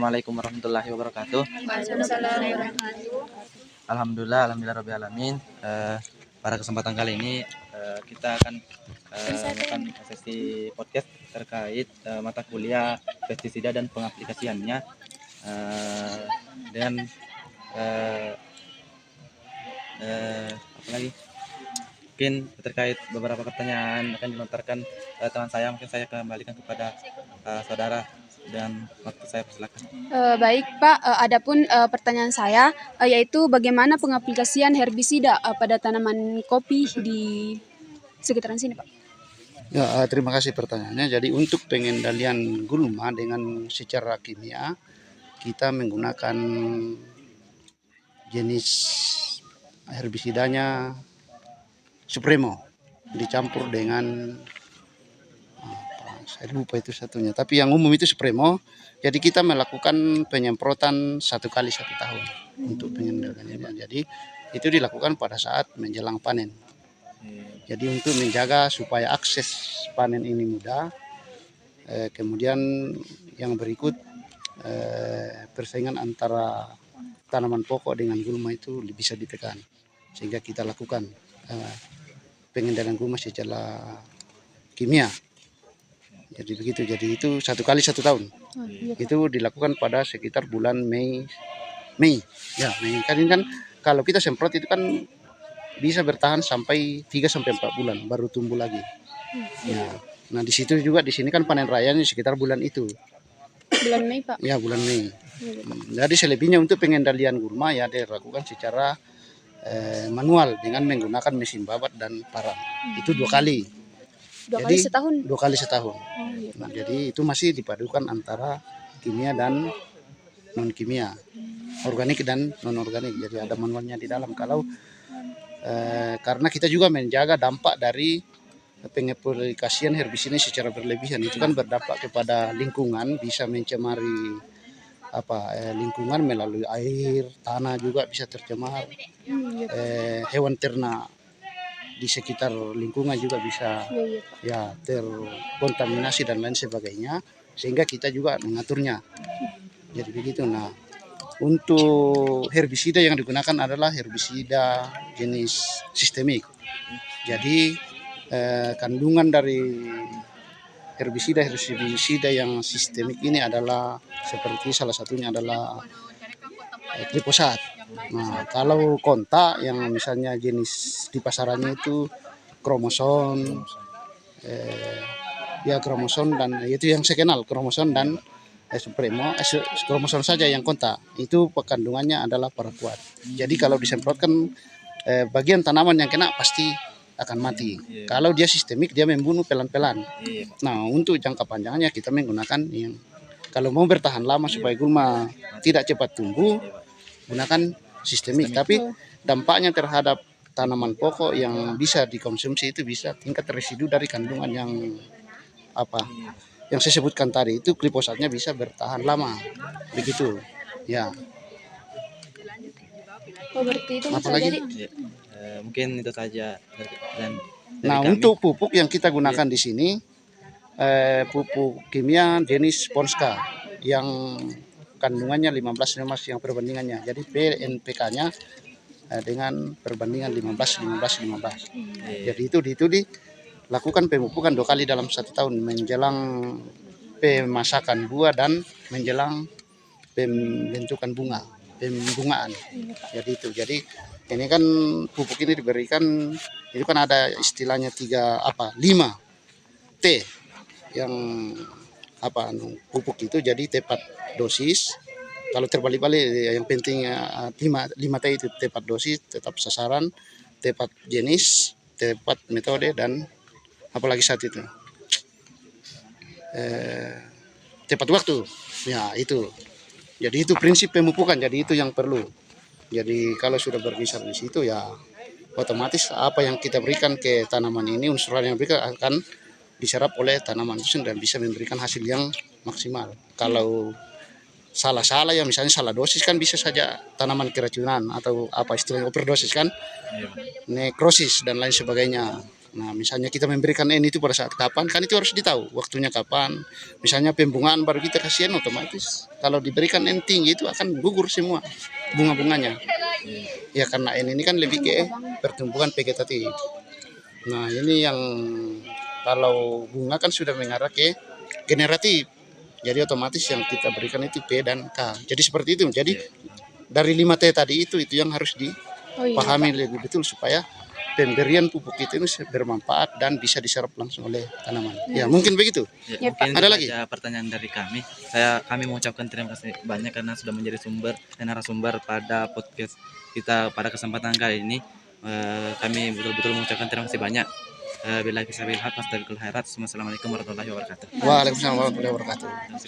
Assalamualaikum warahmatullahi wabarakatuh. Waalaikumsalam warahmatullahi Alhamdulillah alamin. Pada kesempatan kali ini kita akan melakukan sesi podcast terkait mata kuliah pestisida dan pengaplikasiannya dan apa lagi? Mungkin terkait beberapa pertanyaan akan dilontarkan teman saya. Mungkin saya kembalikan kepada saudara dan waktu saya persilakan. Baik Pak, adapun pertanyaan saya yaitu bagaimana pengaplikasian herbisida pada tanaman kopi di sekitaran sini Pak? Ya, terima kasih pertanyaannya. Jadi untuk pengendalian gulma dengan secara kimia, kita menggunakan jenis herbisidanya Supremo dicampur dengan saya lupa itu satunya. Tapi yang umum itu Supremo. Jadi kita melakukan penyemprotan 1 kali 1 tahun untuk pengendaliannya. Jadi itu dilakukan pada saat menjelang panen. Jadi untuk menjaga supaya akses panen ini mudah. Kemudian yang berikut persaingan antara tanaman pokok dengan gulma itu bisa ditekan, sehingga kita lakukan pengendalian gulma secara kimia. Jadi begitu. Jadi itu 1 kali 1 tahun. Itu dilakukan pada sekitar bulan Mei. Ya, Mei. Kan kalau kita semprot itu kan bisa bertahan sampai 3-4 bulan baru tumbuh lagi. Ya. Nah, di situ juga di sini kan panen rayanya sekitar bulan itu. Bulan Mei Pak? Ya, bulan Mei. Jadi selebihnya untuk pengendalian gulma ya dilakukan secara manual dengan menggunakan mesin babat dan parang. Itu 2 kali. 2 kali setahun? 2 kali setahun. Iya, Nah, jadi itu masih dipadukan antara kimia dan non kimia, organik dan non organik. Jadi ada manualnya di dalam. Kalau karena kita juga menjaga dampak dari pengaplikasian herbisida secara berlebihan, itu kan berdampak kepada lingkungan, bisa mencemari lingkungan melalui air, tanah juga bisa tercemar, hewan ternak di sekitar lingkungan juga bisa ya terkontaminasi dan lain sebagainya, sehingga kita juga mengaturnya. Jadi begitu. Nah, untuk herbisida yang digunakan adalah herbisida jenis sistemik. Jadi kandungan dari herbisida yang sistemik ini adalah seperti salah satunya adalah glifosat. Nah, kalau kontak yang misalnya jenis di pasarannya itu kromosom, kromosom dan itu yang saya kenal, kromosom dan Supremo, kromosom saja yang kontak, itu kandungannya adalah paraquat. Jadi kalau disemprotkan bagian tanaman yang kena pasti akan mati. Kalau dia sistemik dia membunuh pelan-pelan. Nah, untuk jangka panjangnya kita menggunakan yang kalau mau bertahan lama supaya gulma tidak cepat tumbuh, gunakan sistemik. Tapi dampaknya terhadap tanaman pokok yang bisa dikonsumsi itu bisa tingkat residu dari kandungan yang saya sebutkan tadi itu, glifosatnya bisa bertahan lama. Begitu. Ya. Berarti itu apalagi? Mungkin itu saja. Nah, untuk pupuk yang kita gunakan di sini pupuk kimia jenis Ponska yang kandungannya 15 yang perbandingannya. Jadi PNPK-nya dengan perbandingan 15. Jadi itu dilakukan pemupukan 2 kali dalam 1 tahun, menjelang pemasakan buah dan menjelang pembentukan pembungaan. Jadi itu. Jadi ini kan pupuk ini diberikan, itu kan ada istilahnya 5 T yang pupuk itu, jadi tepat dosis. Kalau terbalik-balik yang penting 5 T itu tepat dosis, tetap sasaran, tepat jenis, tepat metode, dan apalagi satu itu tepat waktu. Ya, itu. Jadi itu prinsip pemupukan, jadi itu yang perlu. Jadi kalau sudah berkisar di situ ya otomatis apa yang kita berikan ke tanaman ini, unsur yang diberikan akan diserap oleh tanaman itu dan bisa memberikan hasil yang maksimal. Kalau salah ya, misalnya salah dosis kan bisa saja tanaman keracunan atau istilahnya overdosis kan, nekrosis dan lain sebagainya. Nah, misalnya kita memberikan N itu pada saat kapan, kan itu harus ditahu waktunya kapan. Misalnya pembungaan baru kita kasihan, otomatis kalau diberikan N tinggi itu akan gugur semua bunga-bunganya. Ya karena N ini kan lebih ke pertumbuhan vegetatif. Nah, ini yang kalau bunga kan sudah mengarah ke generatif. Jadi otomatis yang kita berikan itu P dan K. Jadi seperti itu. Jadi dari 5T tadi itu yang harus Oh iya, dipahami Pak. lebih betul supaya pemberian pupuk itu bermanfaat dan bisa diserap langsung oleh tanaman. Ya, mungkin begitu. Ya, Ya, mungkin Ada itu lagi? saja pertanyaan dari kami. Kami mengucapkan terima kasih banyak karena sudah menjadi sumber dan narasumber pada podcast kita pada kesempatan kali ini. Kami betul-betul mengucapkan terima kasih banyak. Bila kisah bilhaq, wassalamualaikum warahmatullahi wabarakatuh. Waalaikumsalam warahmatullahi wabarakatuh.